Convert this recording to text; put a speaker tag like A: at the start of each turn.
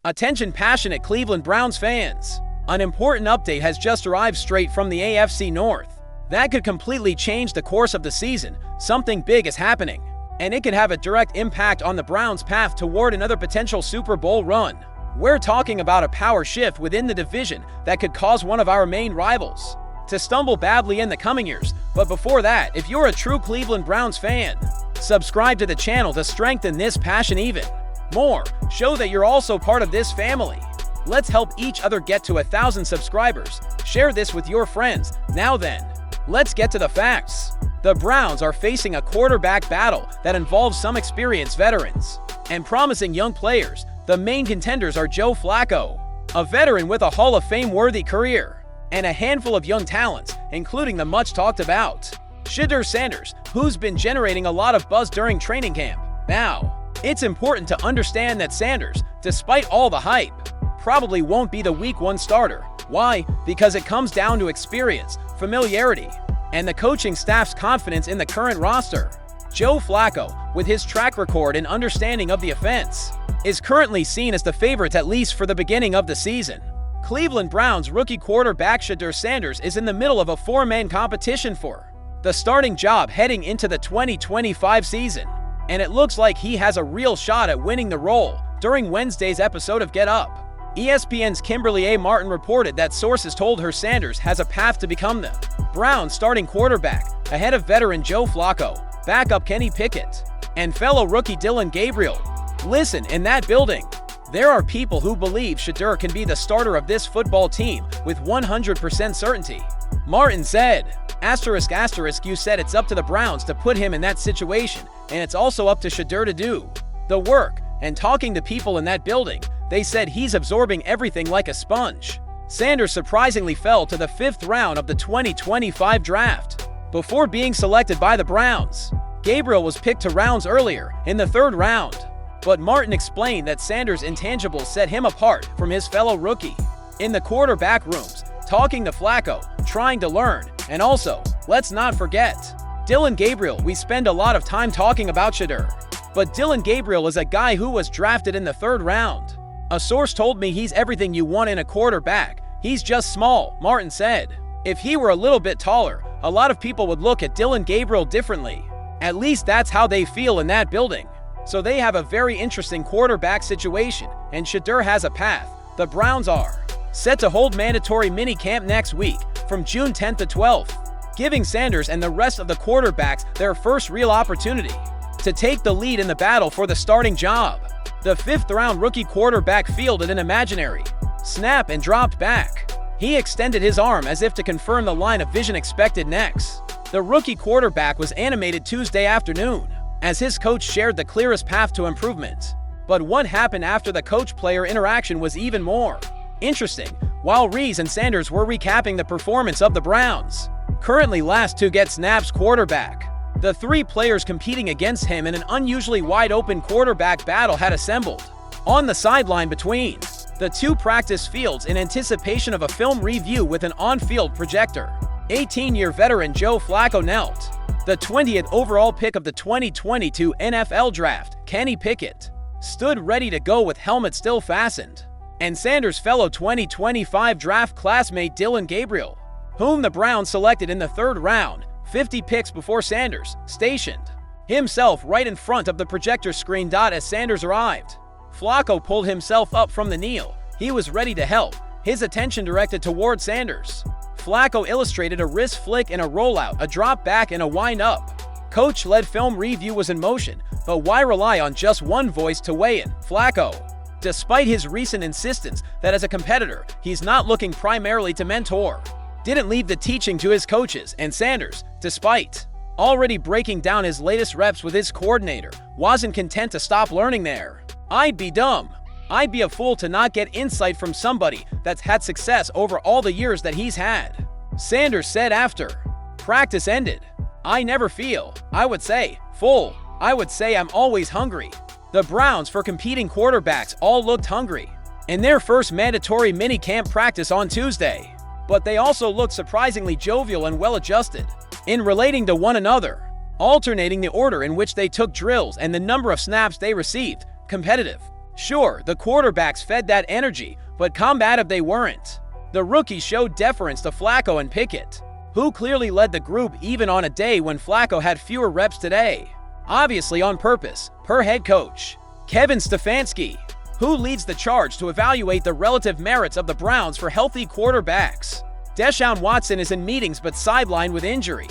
A: Attention passionate Cleveland Browns fans. An important update has just arrived straight from the AFC North. That could completely change the course of the season. Something big is happening, and it could have a direct impact on the Browns' path toward another potential Super Bowl run. We're talking about a power shift within the division that could cause one of our main rivals to stumble badly in the coming years. But before that, if you're a true Cleveland Browns fan, subscribe to the channel to strengthen this passion even more. Show that you're also part of this family. Let's help each other get to 1,000 subscribers. Share this with your friends. Now then, let's get to the facts. The Browns are facing a quarterback battle that involves some experienced veterans and promising young players. The main contenders are Joe Flacco, a veteran with a Hall of Fame-worthy career, and a handful of young talents, including the much-talked-about Shedeur Sanders, who's been generating a lot of buzz during training camp. Now, it's important to understand that Sanders, despite all the hype, probably won't be the Week 1 starter. Why? Because it comes down to experience, familiarity, and the coaching staff's confidence in the current roster. Joe Flacco, with his track record and understanding of the offense, is currently seen as the favorite at least for the beginning of the season. Cleveland Browns rookie quarterback Shedeur Sanders is in the middle of a four-man competition for the starting job heading into the 2025 season, and it looks like he has a real shot at winning the role. During Wednesday's episode of Get Up, ESPN's Kimberly A. Martin reported that sources told her Sanders has a path to become the Browns' starting quarterback, ahead of veteran Joe Flacco, backup Kenny Pickett, and fellow rookie Dillon Gabriel. Listen, in that building, there are people who believe Shedeur can be the starter of this football team with 100% certainty. Martin said, ***, you said it's up to the Browns to put him in that situation, and it's also up to Shedeur to do the work. And talking to people in that building, they said he's absorbing everything like a sponge." Sanders surprisingly fell to the 5th round of the 2025 draft before being selected by the Browns. Gabriel was picked 2 rounds earlier, in the 3rd round. But Martin explained that Sanders' intangibles set him apart from his fellow rookie. In the quarterback rooms, talking to Flacco, trying to learn, and also, let's not forget, Dillon Gabriel. We spend a lot of time talking about Shedeur, but Dillon Gabriel is a guy who was drafted in the 3rd round. "A source told me he's everything you want in a quarterback. He's just small," Martin said. "If he were a little bit taller, a lot of people would look at Dillon Gabriel differently. At least that's how they feel in that building." So they have a very interesting quarterback situation, and Shedeur has a path. The Browns are set to hold mandatory minicamp next week from June 10th to 12th, giving Sanders and the rest of the quarterbacks their first real opportunity to take the lead in the battle for the starting job. The 5th-round rookie quarterback fielded an imaginary snap and dropped back. He extended his arm as if to confirm the line of vision expected next. The rookie quarterback was animated Tuesday afternoon as his coach shared the clearest path to improvement. But what happened after the coach-player interaction was even more interesting. While Rees and Sanders were recapping the performance of the Browns' currently last to get snaps quarterback, the 3 players competing against him in an unusually wide-open quarterback battle had assembled on the sideline between the 2 practice fields in anticipation of a film review with an on-field projector. 18-year veteran Joe Flacco knelt the 20th overall pick of the 2022 NFL Draft. Kenny Pickett stood ready to go with helmet still fastened, and Sanders' fellow 2025 draft classmate Dillon Gabriel, whom the Browns selected in the 3rd round, 50 picks before Sanders, stationed himself right in front of the projector screen. As Sanders arrived, Flacco pulled himself up from the kneel. He was ready to help, his attention directed toward Sanders. Flacco illustrated a wrist flick and a rollout, a drop back and a wind up. Coach-led film review was in motion, but why rely on just one voice to weigh in? Flacco, despite his recent insistence that as a competitor, he's not looking primarily to mentor, didn't leave the teaching to his coaches, and Sanders, despite already breaking down his latest reps with his coordinator, wasn't content to stop learning there. "I'd be dumb. I'd be a fool to not get insight from somebody that's had success over all the years that he's had," Sanders said after practice ended. "I never feel, I would say, full. I would say I'm always hungry." The Browns, for competing quarterbacks, all looked hungry in their first mandatory minicamp practice on Tuesday, but they also looked surprisingly jovial and well-adjusted in relating to one another, alternating the order in which they took drills and the number of snaps they received. Competitive Sure, the quarterbacks fed that energy, but combative they weren't. The rookies showed deference to Flacco and Pickett, who clearly led the group even on a day when Flacco had fewer reps today. Obviously on purpose, per head coach Kevin Stefanski, who leads the charge to evaluate the relative merits of the Browns for healthy quarterbacks. Deshaun Watson is in meetings but sidelined with injury.